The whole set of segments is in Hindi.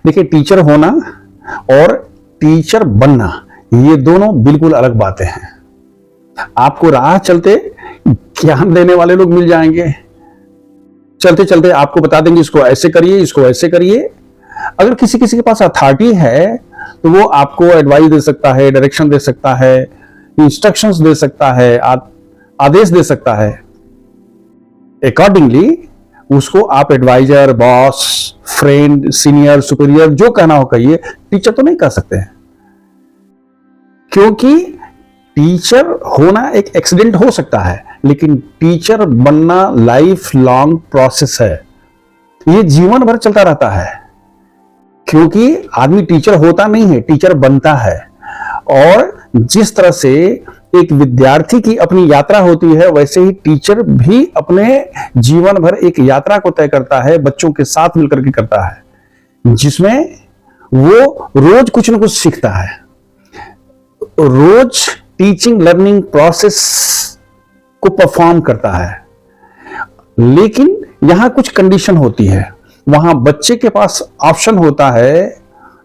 देखिए, टीचर होना और टीचर बनना ये दोनों बिल्कुल अलग बातें हैं। आपको राह चलते ज्ञान देने वाले लोग मिल जाएंगे, चलते चलते आपको बता देंगे इसको ऐसे करिए, इसको ऐसे करिए। अगर किसी किसी के पास अथॉरिटी है तो वो आपको एडवाइस दे सकता है, डायरेक्शन दे सकता है, इंस्ट्रक्शंस दे सकता है, आदेश दे सकता है। अकॉर्डिंगली उसको आप advisor, boss, friend, senior, superior जो कहना हो कहिए, टीचर तो नहीं कह सकते हैं। क्योंकि टीचर होना एक एक्सीडेंट हो सकता है, लेकिन टीचर बनना लाइफ लॉन्ग प्रोसेस है। ये जीवन भर चलता रहता है, क्योंकि आदमी टीचर होता नहीं है, टीचर बनता है। और जिस तरह से एक विद्यार्थी की अपनी यात्रा होती है, वैसे ही टीचर भी अपने जीवन भर एक यात्रा को तय करता है, बच्चों के साथ मिलकर के करता है, जिसमें वो रोज कुछ न कुछ सीखता है। रोज टीचिंग लर्निंग प्रोसेस को परफॉर्म करता है। लेकिन यहां कुछ कंडीशन होती है। वहां बच्चे के पास ऑप्शन होता है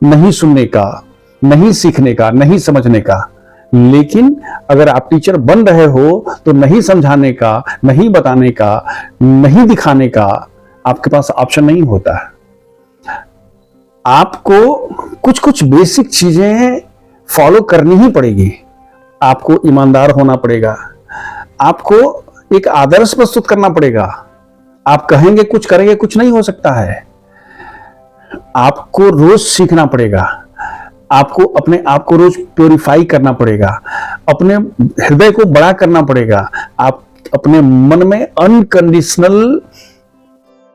नहीं सुनने का, नहीं सीखने का, नहीं समझने का। लेकिन अगर आप टीचर बन रहे हो तो नहीं समझाने का, नहीं बताने का, नहीं दिखाने का आपके पास ऑप्शन नहीं होता है। आपको कुछ कुछ बेसिक चीजें फॉलो करनी ही पड़ेगी। आपको ईमानदार होना पड़ेगा, आपको एक आदर्श प्रस्तुत करना पड़ेगा। आप कहेंगे कुछ, करेंगे कुछ नहीं हो सकता है। आपको रोज सीखना पड़ेगा, आपको अपने आप को रोज प्योरीफाई करना पड़ेगा, अपने हृदय को बड़ा करना पड़ेगा। आप अपने मन में अनकंडीशनल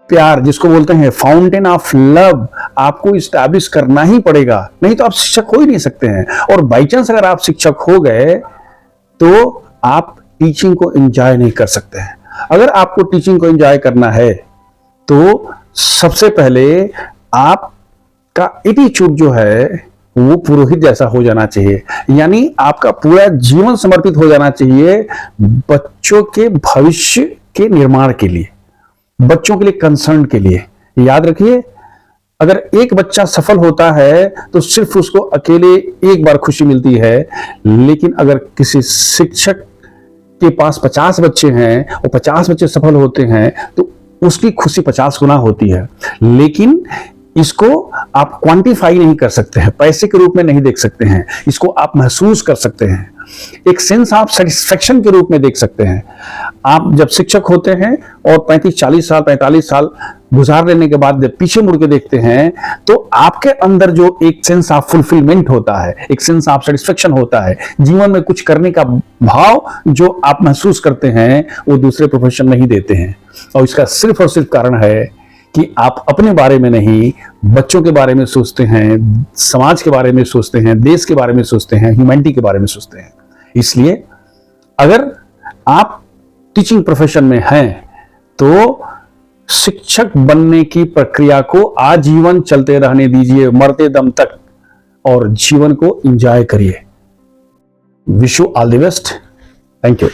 प्यार, जिसको बोलते हैं फाउंटेन ऑफ लव, आपको इस्टेब्लिश करना ही पड़ेगा। नहीं तो आप शिक्षक हो ही नहीं सकते हैं। और बाई चांस अगर आप शिक्षक हो गए तो आप टीचिंग को एंजॉय नहीं कर सकते हैं। अगर आपको टीचिंग को एंजॉय करना है तो सबसे पहले आपका एटीट्यूड जो है वो पुरोहित जैसा हो जाना चाहिए। यानी आपका पूरा जीवन समर्पित हो जाना चाहिए बच्चों के भविष्य के निर्माण के लिए, बच्चों के लिए कंसर्न के लिए। याद रखिए, अगर एक बच्चा सफल होता है तो सिर्फ उसको अकेले एक बार खुशी मिलती है। लेकिन अगर किसी शिक्षक के पास 50 बच्चे हैं और 50 बच्चे सफल होते हैं तो उसकी खुशी 50 गुना होती है। लेकिन इसको आप क्वांटिफाई नहीं कर सकते हैं, पैसे के रूप में नहीं देख सकते हैं। इसको आप महसूस कर सकते हैं, एक सेंस ऑफ सेटिस्फेक्शन के रूप में देख सकते हैं। आप जब शिक्षक होते हैं और 35-40 साल 45 साल गुजार लेने के बाद जब पीछे मुड़ के देखते हैं तो आपके अंदर जो एक सेंस ऑफ फुलफिलमेंट होता है, एक सेंस ऑफ सेटिस्फेक्शन होता है, जीवन में कुछ करने का भाव जो आप महसूस करते हैं, वो दूसरे प्रोफेशन नहीं देते हैं। और इसका सिर्फ और सिर्फ कारण है कि आप अपने बारे में नहीं, बच्चों के बारे में सोचते हैं, समाज के बारे में सोचते हैं, देश के बारे में सोचते हैं, ह्यूमैनिटी के बारे में सोचते हैं। इसलिए अगर आप टीचिंग प्रोफेशन में हैं तो शिक्षक बनने की प्रक्रिया को आजीवन चलते रहने दीजिए, मरते दम तक, और जीवन को एंजॉय करिए। Wish you all the best. Thank you.